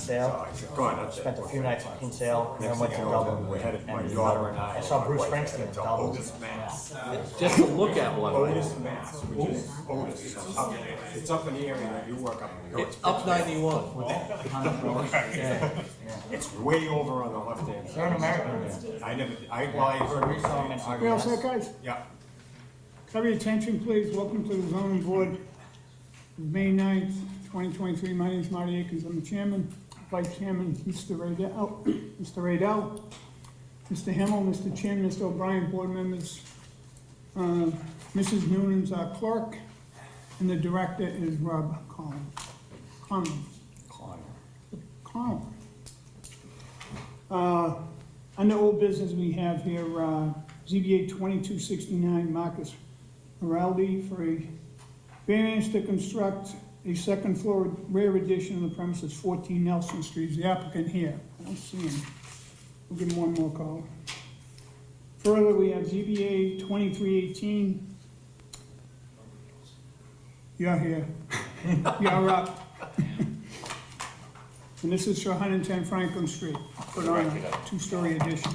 Kinsale. Spent a few nights in Kinsale, and then went to Dublin. We had it, my And daughter and I saw Bruce Springsteen in Dublin. Otis, Mass. Just to look at one. Otis, Mass, which is Otis. It's up in the area that you work up in. It's up 91. It's way over on the left-hand They're an side. American. I heard We saw him in We all RDS. set, guys? Yeah. Have your attention, please. Welcome to the zoning board, May 9th, 2023. My name is Marty Akins. I'm the chairman. Vice chairman, Mr. Radell, Mr. Himmel, Mr. Chin, Mr. O'Brien, board members. Mrs. Noonan's our clerk, and the director is Rob Collins. Under old business, we have here, ZBA 2269, Marcus Moraldi for a variance to construct a second floor rear addition on the premises 14 Nelson Street. Is the applicant here? I don't see him. We'll give him one more call. Further, we have ZBA 2318. You're here. You're up. And this is for 110 Franklin Street, put on a two-story addition.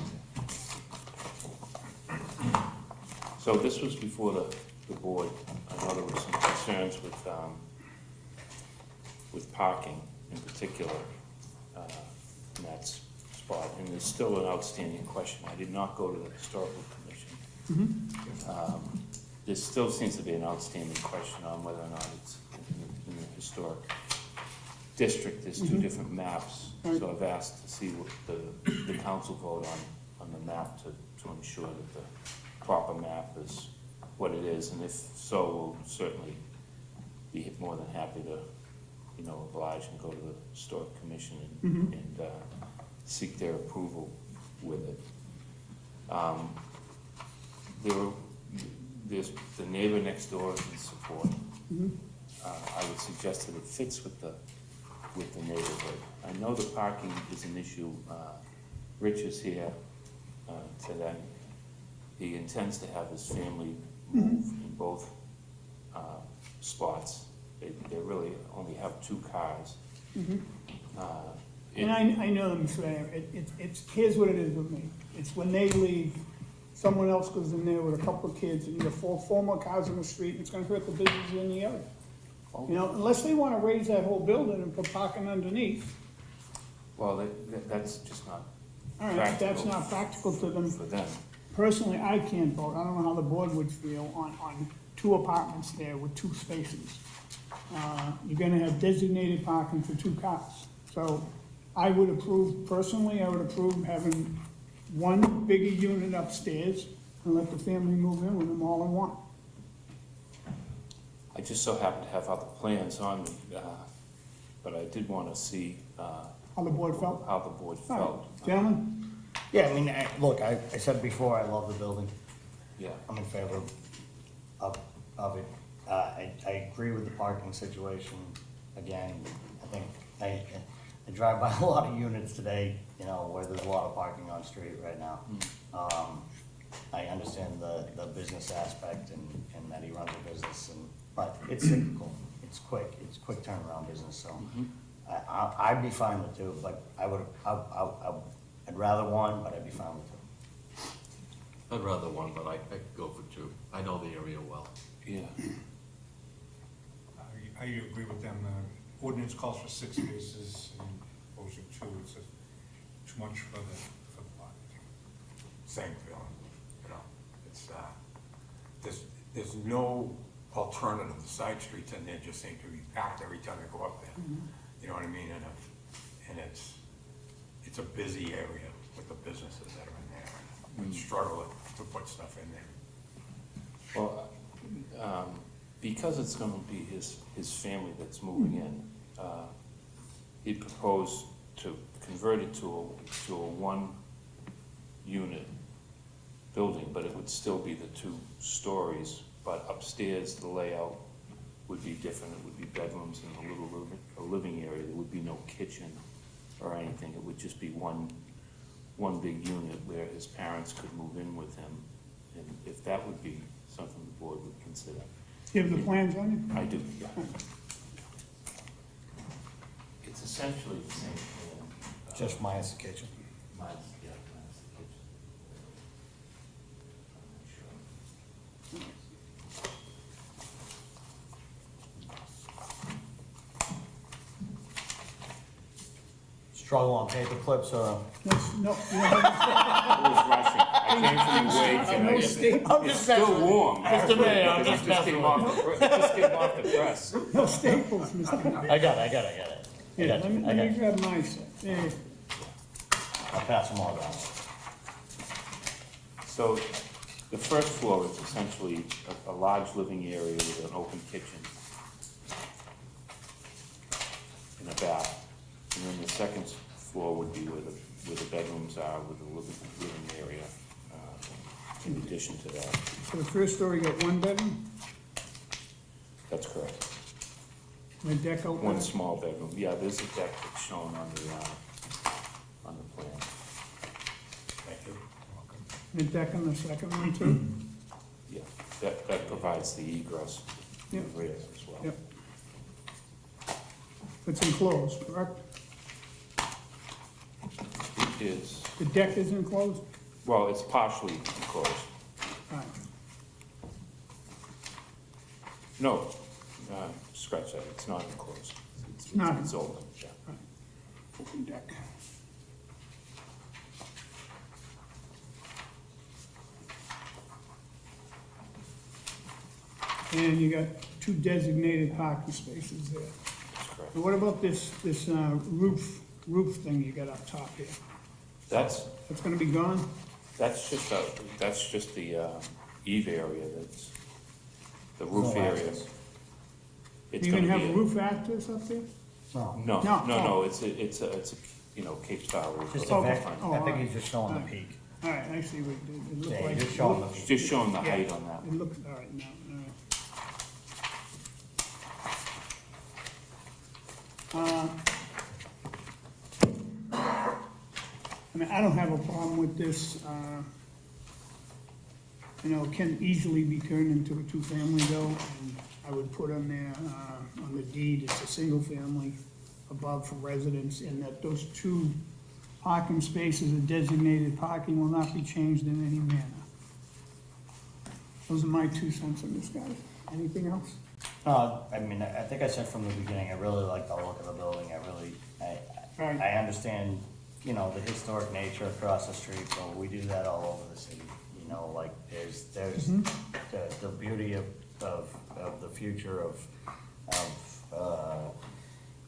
So this was before the board. I know there were some concerns with parking in particular in that spot, and there's still an outstanding question. I did not go to the historical commission. There still seems to be an outstanding question on whether or not it's in the historic district. There's two different maps, so I've asked to see what the council vote on the map to ensure that the proper map is what it is, and if so, we'll certainly be more than happy to, oblige and go to the historic commission and seek their approval with it. There's the neighbor next door is in support. I would suggest that it fits with the neighborhood. I know the parking is an issue. Rich is here today. He intends to have his family move in both spots. They really only have 2 cars. And I know them, so here's what it is with me. It's when they leave, someone else goes in there with a couple of kids, and you have four more cars on the street, and it's gonna hurt the business in the area. Unless they wanna raise that whole building and put parking underneath. Well, that's just not All right, that's not practical to them. for them. Personally, I can't vote. I don't know how the board would feel on 2 apartments there with 2 spaces. You're gonna have designated parking for 2 cars. So I would approve, personally, I would approve having one bigger unit upstairs and let the family move in with them all in one. I just so happen to have other plans on me, but I did want to see How the board felt? how the board All felt. right. Gentlemen? Yeah, I mean, look, I said before, I love the building. Yeah. I'm in favor of it. I agree with the parking situation. Again, I think I drive by a lot of units today, where there's a lot of parking on street right now. I understand the business aspect and that he runs a business, but it's cyclical. It's quick turnaround business. So I'd be fine with 2, but I'd rather 1, but I'd be fine with 2. I'd rather one, but I'd go for 2. I know the area well. Yeah. I agree with them. Ordinance calls for 6 spaces and opposed to 2. It's too much for the lot. Same feeling, it's, there's no alternative. The side streets in there just seem to be packed every time I go up there. You know what I mean? And it's a busy area with the businesses that are in there. And we struggle to put stuff in there. Well, because it's going to be his family that's moving in, he proposed to convert it to a 1-unit building, but it would still be the 2 stories. But upstairs, the layout would be different. It would be bedrooms and a living area. There would be no kitchen or anything. It would just be one big unit where his parents could move in with him. And if that would be something the board would consider. You have the plans on you? I do, yeah. It's essentially the same thing. Just minus the kitchen. Mine's, yeah, mine's the kitchen. Struggle on paper clips or? That's, no, you don't have, I was rushing. I came from the wake no and staples, it's still warm. Mr. Mayor, I'm It just just came off, it just came off the press. no staples, Mr. Mayor. I got it. Yeah, let me grab my set. There. I'll pass them all down. So the first floor is essentially a large living area with an open kitchen and a bath. And then the second floor would be where the bedrooms are with the living area, in addition to that. So the first story got one bedroom, That's correct. and a deck out One there. small bedroom. Yeah, there's a deck that's shown on the plan. Thank you. And a deck on the second one too. Yeah, that provides the egress Yep. rear as well. Yep. It's enclosed, correct? It is, The deck is enclosed? well, it's partially enclosed. All right. No, scratch that, it's not enclosed. Not It's open, yeah. Open deck. And you got two designated parking spaces there. That's correct. And what about this roof thing you got up top here? That's That's gonna be gone? just the eve area, that's the roof No area. access. It's You gonna gonna have be roof access up there? No, No, No, no, oh. no, it's a, Cape style roof. just Oh, a vec, oh, I think all he's just showing the right. peak. All right, I see what it looked Yeah, like. he's just showing the It's peak. just showing the Yeah, height on that. It looks, all right, now, all right. I mean, I don't have a problem with this, you know, it can easily be turned into a two-family though, and I would put on there, on the deed, it's a single family above for residents, and that those two parking spaces of designated parking will not be changed in any manner. Those are my 2 cents on this, guys. Anything else? I mean, I think I said from the beginning, I really like the look of the building, Right. I understand, you know, the historic nature across the street, but we do that all over the city. You know, like, there's the beauty of the future of,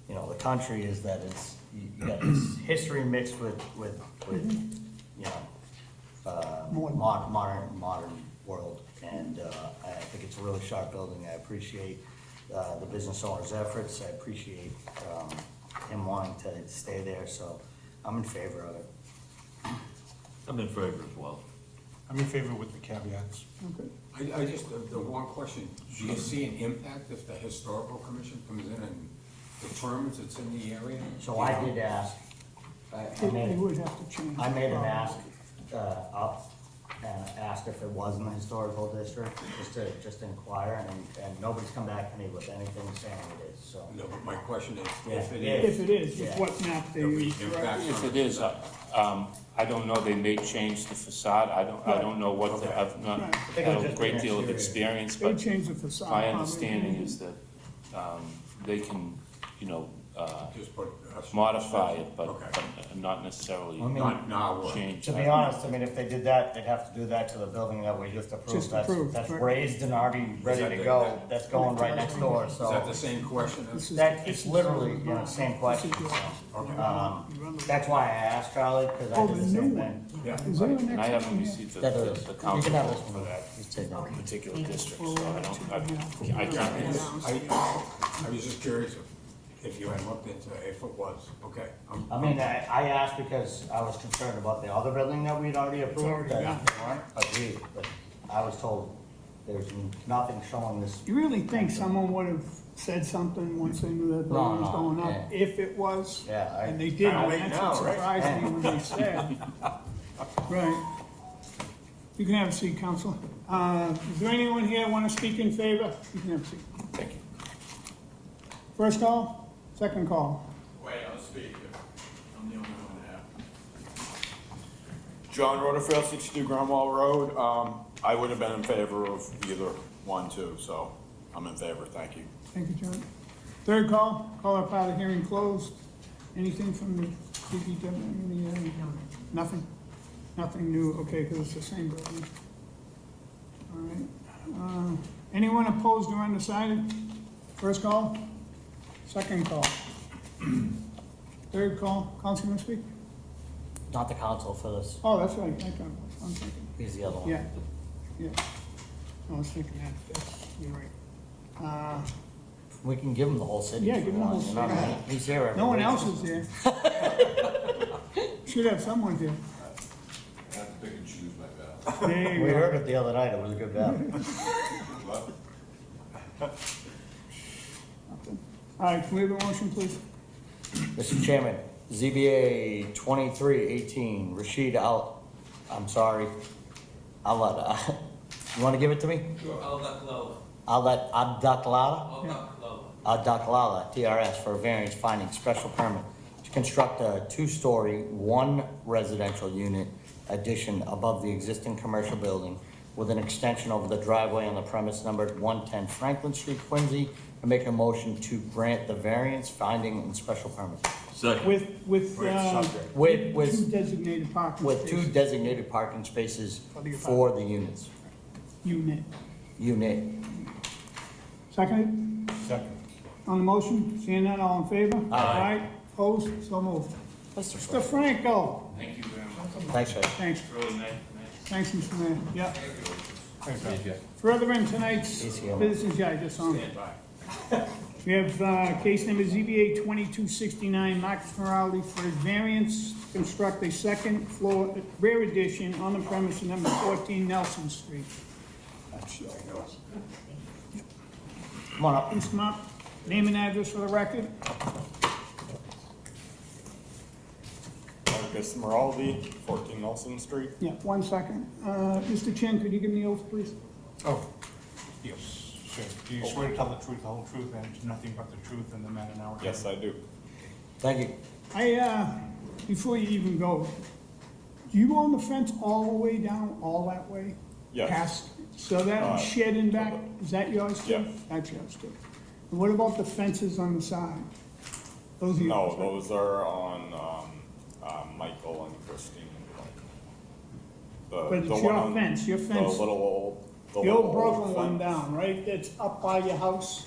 you know, the country is that it's, you got this history mixed with, you know, modern world. And, I think it's a really sharp building. I appreciate, the business owner's efforts. I appreciate, him wanting to stay there, so I'm in favor of it. I'm in favor as well. I'm in favor with the caveats. Okay. I just, the one question, do you see an impact if the historical commission comes in and determines it's in the area? So I did ask, They would have to change. I made an ask, up, and asked if it was in the historical district, just to inquire, and nobody's come back to me with anything saying it is, so. No, but my question is, Yeah. if it If is, it is, Yeah. with what map they there'll be use, correct? impacts If on it is, I don't know, they may change the facade, I don't know what, Okay. I've not Right. think had it'll a just great be deal of exterior. experience, They but change the facade. my probably. understanding is that, they can, you know, just put. modify it, but Okay. but not necessarily I mean, Not now, change. To be honest, I mean, if they did that, they'd have to do that to the building that we just approved. Just approved, That's right. raised and already ready that to the- go, that- that's going right next door, Is that the so. same question? This is- That, this it's is- literally, you know, same question, This is so. yours. Okay. That's why I asked Charlie, because I Oh, did the the new same one. thing. Yeah. Is there an And I extra haven't here? received the That is, the you council can have vote this for one, that just take that. particular district, so Well, I don't, yeah. I can't. I was just curious if you had looked into, if it was, okay. I mean, I asked because I was concerned about the other building that we'd already approved, already that done. they weren't agreed, but I was told there's nothing showing this. You really think someone would have said something once they knew that building was No, going up? yeah. If it was? Yeah, And they did, Kinda late and that's now, what right? surprised me when they said. Right. You can have a seat, Council. Is there anyone here want to speak in favor? You can have a seat. Thank you. First call, second call. Wait, I'll speak. I'm the only one that John Rutherford, 62 Grumwall Road. I would have been in favor of either one, too, so I'm in favor, thank you. Thank you, John. Third call up out of hearing closed. Anything from the DPW? Nothing? Nothing new, okay, because it's the same building. All right. Anyone opposed or undecided? First call? Second call? Third call? Council, you want to speak? Not the council for this, Oh, that's right, thank God. I'm thinking. he's the other one. Yeah, yeah. I was thinking that, you're right. We can give him the whole city. Yeah, if give we him the want, whole you know what I city. mean? He's here every No one week. else is there. Should have someone there. I have to pick and choose my battle. There you We go. heard it the other night, it was a good battle. All right, can we have a motion, please? Mr. Chairman, ZBA 2318, Rashid I'm sorry, you wanna give it to me? Abdaklala, TRS, for a variance finding special permit to construct a two-story, one residential unit addition above the existing commercial building with an extension over the driveway on the premise numbered 110 Franklin Street, Quincy, and make a motion to grant the variance finding and special permit. Second. With With- two designated parking With two spaces. designated parking spaces for the units. Unit. Unit. Seconded? Second. On the motion, seeing none, all in favor? Aye. Opposed, so moved. Mr. Mr. Franco? Thank you very much. Thanks, Ray. Thanks, Really nice. thanks, Mr. Mayor, yeah. Thank you. Further in tonight's ACO. business, yeah, I just saw it. We have case number ZBA 2269, Marcus Morality for a variance to construct a second floor rear addition on the premise number 14 Nelson Street. Come on up. Please come up, name and address for the record. Marcus Moraldi, 14 Nelson Street. Yeah, 1 second. Mr. Chen, could you give me the oath, please? Oh, yes, sure. Do you swear to tell the truth, the whole truth, and nothing but the truth in the matter now? Yes, I do. Thank you. Before you even go, do you own the fence all the way down, all that way? Yes. Past, so that shed in back, is that yours too? Yeah. That's yours too. And what about the fences on the side? Those are yours, No, right? those are on Michael and Christine. But it's your fence, your The fence, little old. the little old broken one fence. down, right? That's up by your house?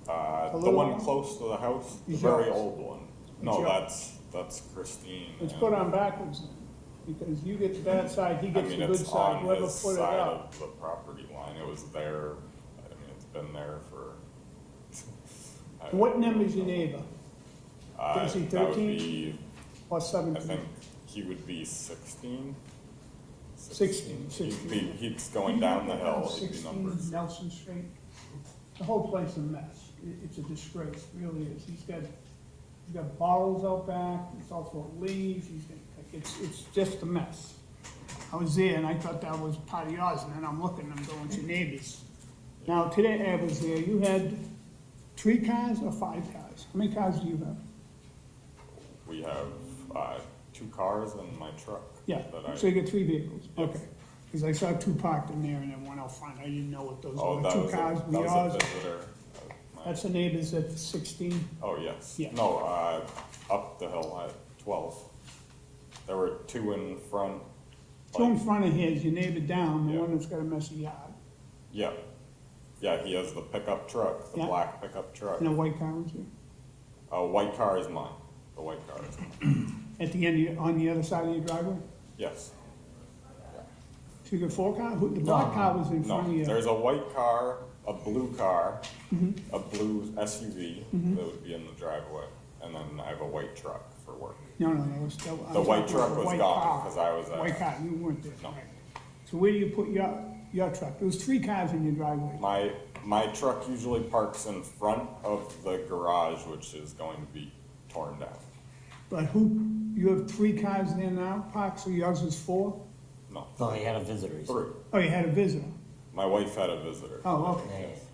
The little one one? close to the house, the Is very yours? old one. No, yours? that's Christine. It's and- put on backwards then, because you get the bad side, he I gets mean, the good it's side, on whoever his put it side up. of the property line. It was there, I mean, it's been there for. I What don't number's your know. neighbor? Is he That would 13? be, Or I 17? think he would be 16. 16, He's going down the hill, he'd be 16 numbered. Nelson Street. The whole place is a mess. It's a disgrace, it really is. He's got bottles out back, it's all full of leaves, it's just a mess. I was there and I thought that was part of yours, and then I'm looking, I'm going to neighbors. Now, today I was there, you had 3 cars or 5 cars? How many cars do you have? We have 2 cars and my truck. Yeah, that I- so you got 3 vehicles, Yes. okay. Because I saw 2 parked in there and then one out front, I didn't know what those Oh, were. that 2 was cars, that were was yours? a visitor. My- That's the neighbors at 16. Oh, yes. Yeah. No, up the hill at 12. There were 2 in front. 2 in like- front of his, your neighbor down, the Yeah. one that's got a messy yard, Yeah. Yeah, he has the pickup truck, the Yeah. black pickup truck. and a white car was there. White car is mine. The white car is mine. At the end, on the other side of your driveway? Yes. So you got 4 cars? The black car was in No, front of you. there's a white car, a blue car, Mm-hmm. a blue SUV that would be in the driveway, and then I have a white truck for work. No, it's still. The white truck was gone, 'cause I was there. White car, you weren't there. No. right. So where do you put your truck? There was 3 cars in your driveway. My truck usually parks in front of the garage, which is going to be torn down. But you have 3 cars there now, parked, so yours is 4? No, No, he had a visitor. he said. 3. Oh, you had a visitor? My wife had a visitor. Oh, okay. Yes.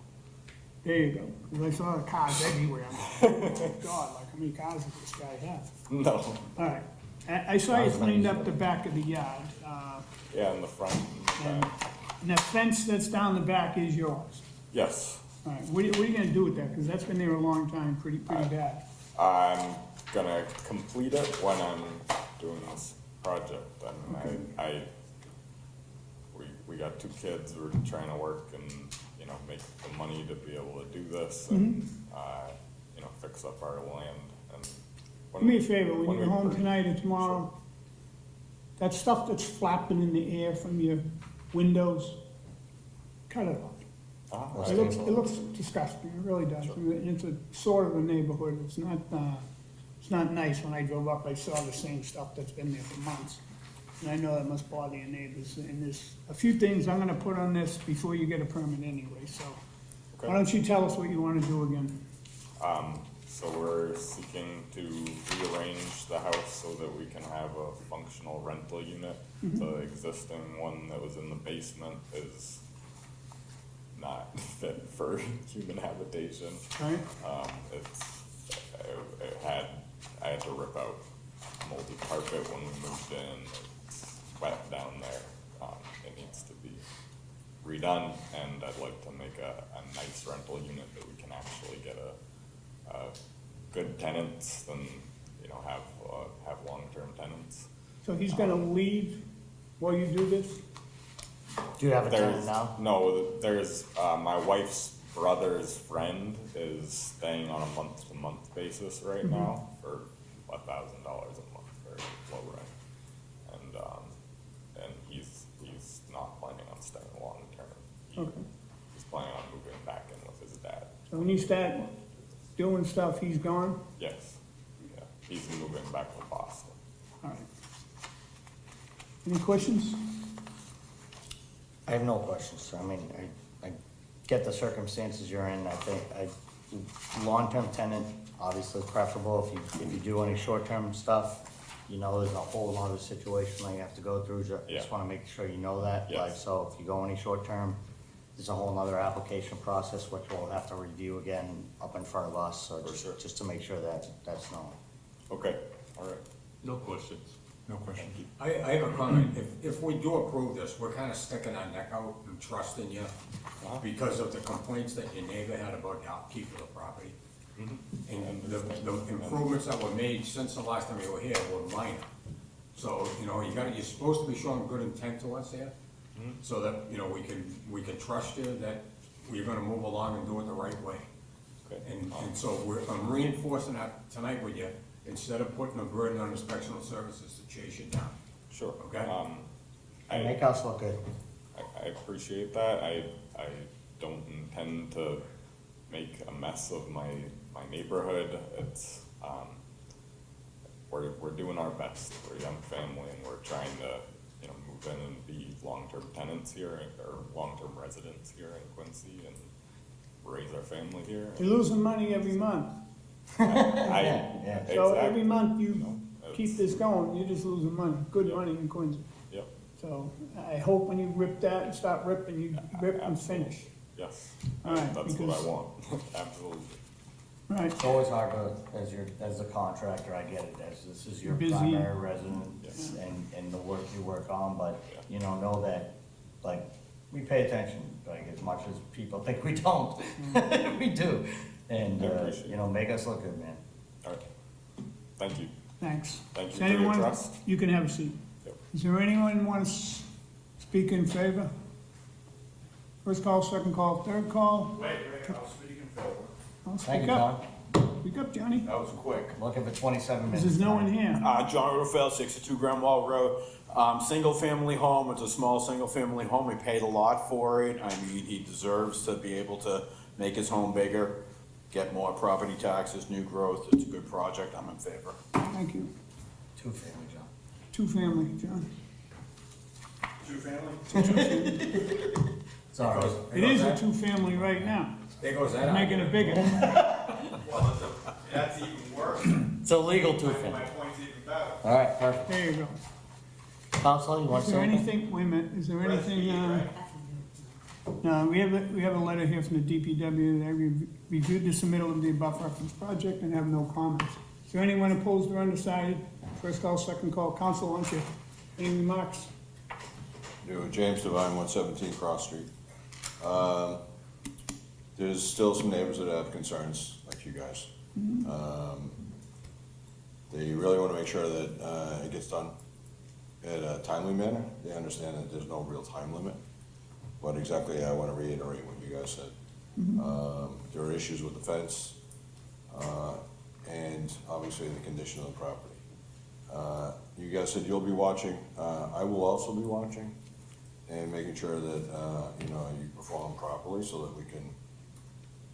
There you go. 'Cause I saw the cars everywhere. I'm like, oh, God, like how many cars does this guy have? No. All right. I saw you cleaned up the back of the yard, Yeah, in the front. and the and, back. and that fence that's down the back is yours. Yes, All right, what are you gonna do with that? Because that's been there a long time, pretty bad. I'm gonna complete it when I'm doing this project, and we got 2 kids, we're trying to work and, you know, make the money to be able to do this and, you know, fix up our land and. when Do me a we- favor, when you we go home pre- tonight or tomorrow, that stuff that's flapping in the air from your windows, cut it off. Ah, It looks disgusting, it really does. And it's a sort of a neighborhood, it's not nice. When I drove up, I saw the same stuff that's been there for months. And I know that must bother your neighbors, and there's a few things I'm gonna put on this before you get a permit anyway, so. Why don't you tell us what you wanna do again? So we're seeking to rearrange the house so that we can have a functional rental unit. The existing one that was in the basement is not fit for human habitation. Right? I had to rip out moldy carpet when we moved in. It's wet down there. It needs to be redone, and I'd like to make a nice rental unit that we can actually get a good tenants and, you know, have long-term tenants. So he's gonna leave while you do this? Do you have a tenant There's, now? no, there's, my wife's brother's friend is staying on a month-to-month basis right now for $1,000 a month for low rent. And he's not planning on staying long-term. Okay. He's planning on moving back in with his dad. So when you start doing stuff, he's gone? Yes, yeah, he's moving back to Boston. All right. Any questions? I have no questions. I mean, I get the circumstances you're in. I think long-term tenant, obviously preferable. If you do any short-term stuff, you know, there's a whole other situation that you have to go through. Just Yeah. wanna make sure you know that. Yes. Like, so if you go any short-term, there's a whole other application process, which we'll have to review again up in front of us. So For sure. just to make sure that that's known. Okay, all right. No questions. No question. I have a comment. If we do approve this, we're kind of sticking our neck out and trusting you because of the complaints that your neighbor had about the upkeep of the property. And the improvements that were made since the last time you were here were minor. So, you know, you're supposed to be showing good intent to us here, so that, you know, we can trust you that we're gonna move along and do it the right way. Okay. And so I'm reinforcing that tonight with you, instead of putting a burden on inspectional services to chase you down. Sure. Okay. And make us look good. I appreciate that. I don't intend to make a mess of my neighborhood. It's, we're doing our best. We're a young family and we're trying to, you know, move in and be long-term tenants here or long-term residents here in Quincy and raise our family here. You're losing money every month. Yeah. So every Exactly. month you No, keep it's- this going, you're just losing money, good money in Quincy. Yep, So I hope when you rip that and start ripping, you rip and finish. yes. All right, That's what because- I want. Absolutely. All right, It's always hard to, as a contractor, I get it, as this is your Busy. primary residence Yes. and the work you work on, but, you know that, like, we pay attention, like, as much as people think we don't, we do. And, I appreciate you know, make us look good, man. All right. Thank you. thanks. Thank you Is for your anyone- trust. You can have a seat. Yep. Is there anyone want to speak in favor? First call, second call, third call? Wait, I'll speak in favor. I'll Thank speak you, up. John. Speak up, Johnny. That was quick. Looking for 27 minutes. Because there's no one here. John Rufel, 62 Grand Wall Road. Single-family home, it's a small single-family home, we paid a lot for it. I mean, he deserves to be able to make his home bigger, get more property taxes, new growth. It's a good project, I'm in favor. Thank you. Two-family, John. Two-family, John. Two-family? Sorry. It is a two-family right now, There goes that. making it bigger. Well, that's even worse. It's a legal My two-family. point's even better. All right, perfect. There you go. Counselor, you want Is to say there anything? anything, wait a minute, is there Rest anything, easy, right? no, we have a letter here from the DPW. They reviewed the submittal of the above reference project and have no comments. Is there anyone opposed or undecided? First call, second call. Council, why don't you, any remarks? James Devine, 117 Cross Street. There's still some neighbors that have concerns, like you guys. They really want to make sure that it gets done in a timely manner. They understand that there's no real time limit. But exactly, I want to reiterate what you guys said. There are issues with the fence, and obviously the condition of the property. You guys said you'll be watching. I will also be watching and making sure that, you perform properly so that we can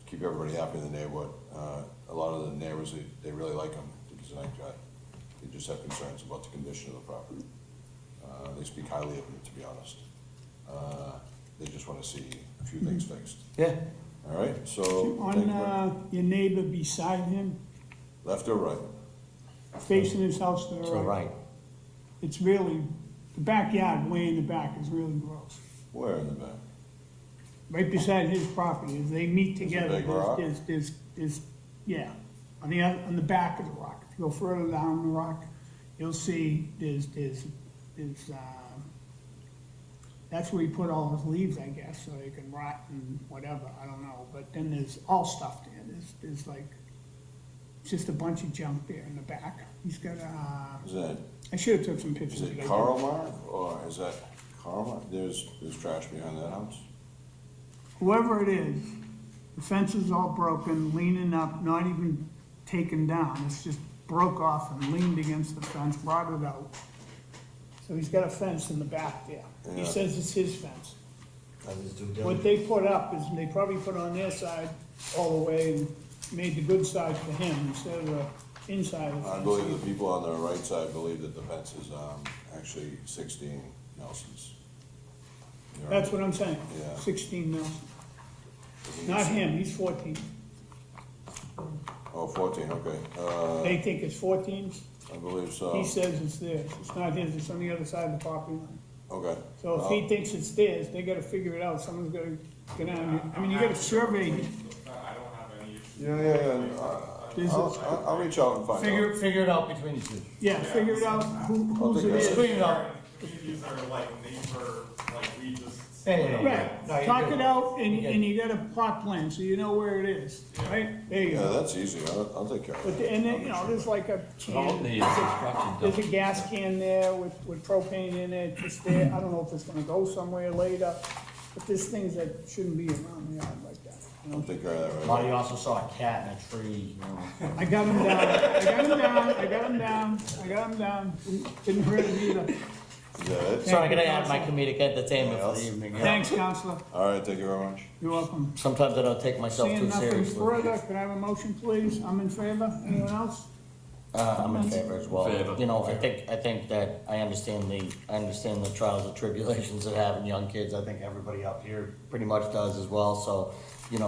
keep everybody happy in the neighborhood. A lot of the neighbors, they really like them because they just have concerns about the condition of the property. They speak highly of him, to be honest. They just want to see a few things fixed. Yeah. All right, so. thank you very- On, your neighbor beside him, Left or right? facing his house to the To the right. It's really, the backyard way in the back is really gross. Where in the back? Right beside his property, as they meet There's a together, big rock? there's, yeah, on the back of the rock. If you go further down the rock, you'll see there's, that's where he put all his leaves, I guess, so they can rot and whatever, I don't know. But then there's all stuff there, there's like, it's just a bunch of junk there in the back. He's got, Is that, I should've took some pictures. is it but I Karl Mark or is that Karl Mark? There's trash behind that house? Whoever it is, the fence is all broken, leaning up, not even taken down. It's just broke off and leaned against the fence, rotted out. So he's got a fence in the back there. He Yeah. says it's his fence. That is due What diligence. they put up is, they probably put on their side all the way and made the good side for him instead of the inside of the I fence. believe the people on the right side believe that the fence is, actually 16 Nelson's. You're That's right. what I'm saying. Yeah. 16 Nelson. Isn't Not it- him, he's 14. Oh, 14, okay. They think it's 14's. I believe so. He says it's theirs. It's not his, it's on the other side of the property line. Okay. So if he thinks it's theirs, they gotta figure it out, someone's gotta get on, I mean, you gotta survey, I don't have any issue. Yeah. There's a- I'll reach out and find out. Figure it out between the two. yeah, figure it out whose it think is. Clean it up. These are like neighbor, like we just. Yeah. No, Right, you're talk good. it out and You're you got a plot plan, so you know where it is, right? There you Yeah, go. that's easy. I'll take care of But, it. and then, there's like a All can, the construction there's a done. gas can there with propane in it, just there, I don't know if it's gonna go somewhere later, but there's things that shouldn't be around the yard like that, you I'll know? take care of that right Marty away. also saw a cat in a tree, you know. I got him down, I got him down, didn't hurt him either. Is that it? So I'm gonna add my comedic entertainment for the evening. yeah. Thanks, Counselor, All right, thank you very much. you're welcome. Sometimes I don't take myself Seeing too nothing seriously. further, could I have a motion, please? I'm in favor, anyone else? I'm in favor as well. Favor. You know, I think that I understand the trials and tribulations of having young kids. I think everybody up here pretty much does as well, so, and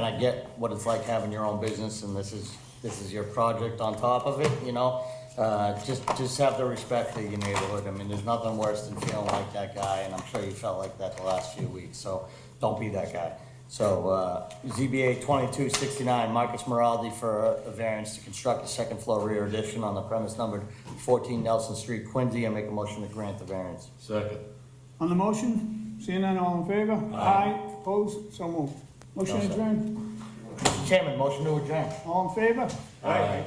I get what it's like having your own business, and this is your project on top of it, just have the respect for your neighborhood. I mean, there's nothing worse than feeling like that guy, and I'm sure you felt like that the last few weeks, so don't be that guy. So, ZBA 2269, Marcus Moraldi for a variance to construct a second floor rear addition on the premise numbered 14 Nelson Street, Quincy. I make a motion to grant the variance. Second. On the motion, seeing none, all in favor? Aye. Opposed, so moved. Motion No, sir. adjourned, Mr. Chairman, motion to adjourn. all in favor? Aye.